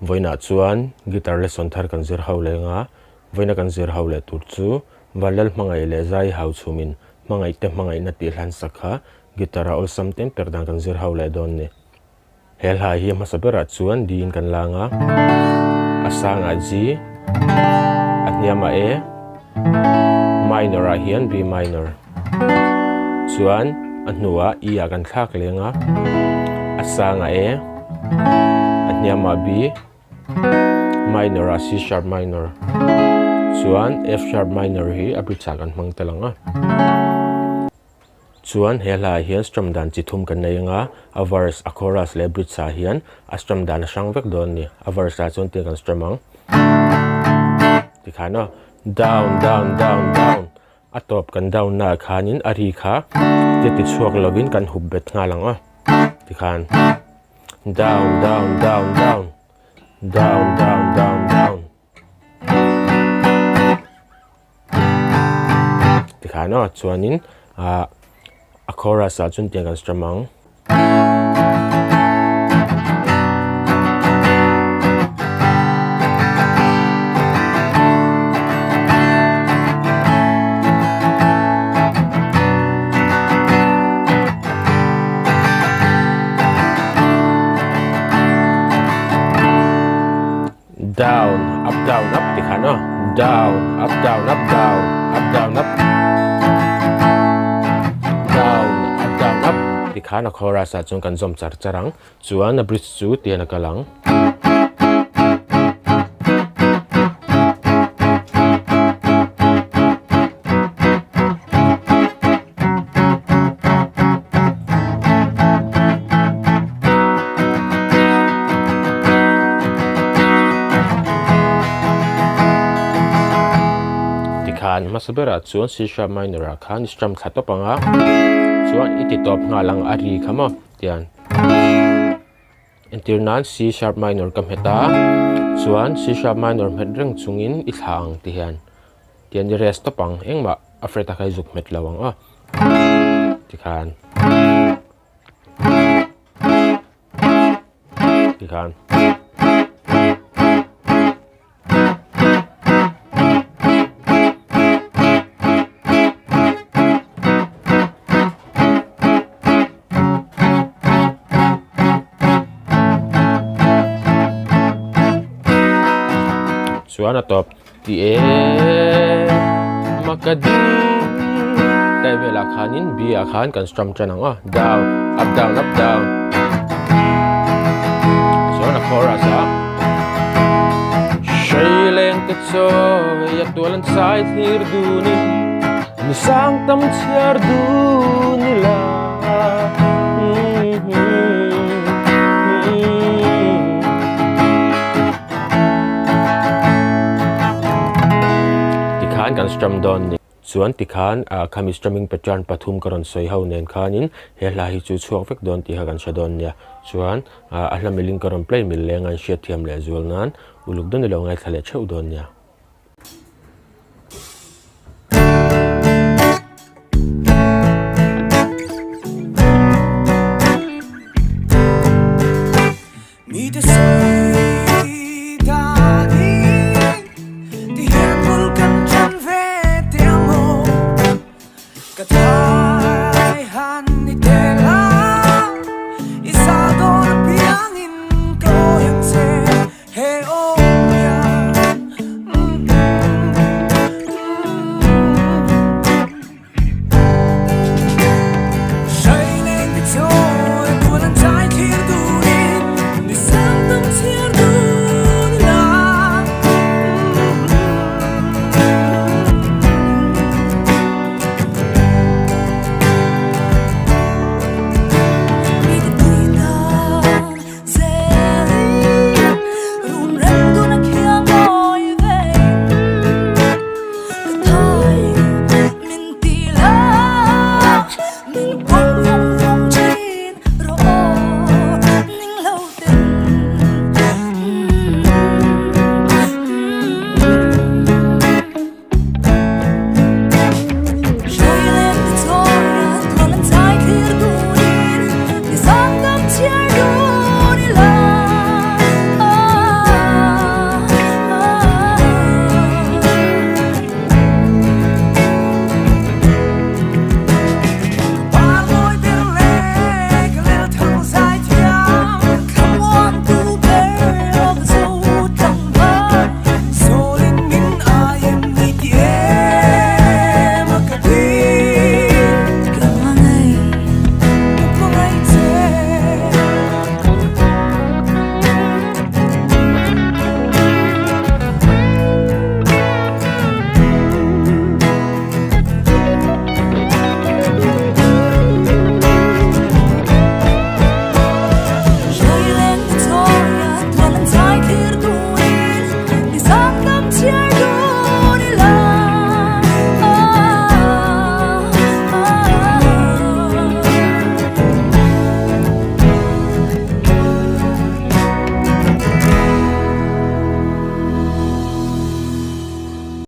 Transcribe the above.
voina chuan guitar lesson thar kan zir ho lenga voina kan zir ho le tur chu Vanlalhmangaiha le Zaii Hauchhumin Hmangaihte Hmangaihna tih hlan sakha guitar a olsam ten Perhdan kan zir ho le don ni helha hi masabera chuan din kan langa asanga G atniama E minor a hian B minor chuan anua E a kan thak lenga asanga E atniama B minor a C sharp minor chuan F sharp minor hi a bridge kan hmang telanga chuan helha hian strum dan chithum kan nei nga a verse a chorus le bridge a hian a strum dan a hrang vek don ni a verse a chuan tin kan strumang tikhana down down down down a top kan down na khanin a ri kha ti chuak lovin kan hub bet nga langa tikhan down down down down down down down down tikhana chuanin a chorus a chun tiang kan strumang down up tikhana down up down up down up down up tikhana chorus a chung kan zom char charang chuan a bridge chu tian a kalang tikhan masabera chuan C sharp minor a khan strum thatopanga chuan iti top nga lang ari khamo tian entirnan C sharp minor kam heta chuan C sharp minor met reng chungin I thlang ti hian tian ni rest topang engma a freta kai zuk met lawang a tikhan chuan a top ti E makadi tai vela khanin B a khan kan strum chanang a down up down up down chuan a chorus a shaileng te cho ya tualan sai thir du ni ni sang tam chiar du ni la kan strum don ni chuan tikhan khami strumming pattern pathum karon soi ho nen khanin helha hi chu chuak vek don ti ha kan shadon nia chuan a hlamiling karon play mil lengan shia thiam le zual nan uluk don lo ngai thale cheu don nia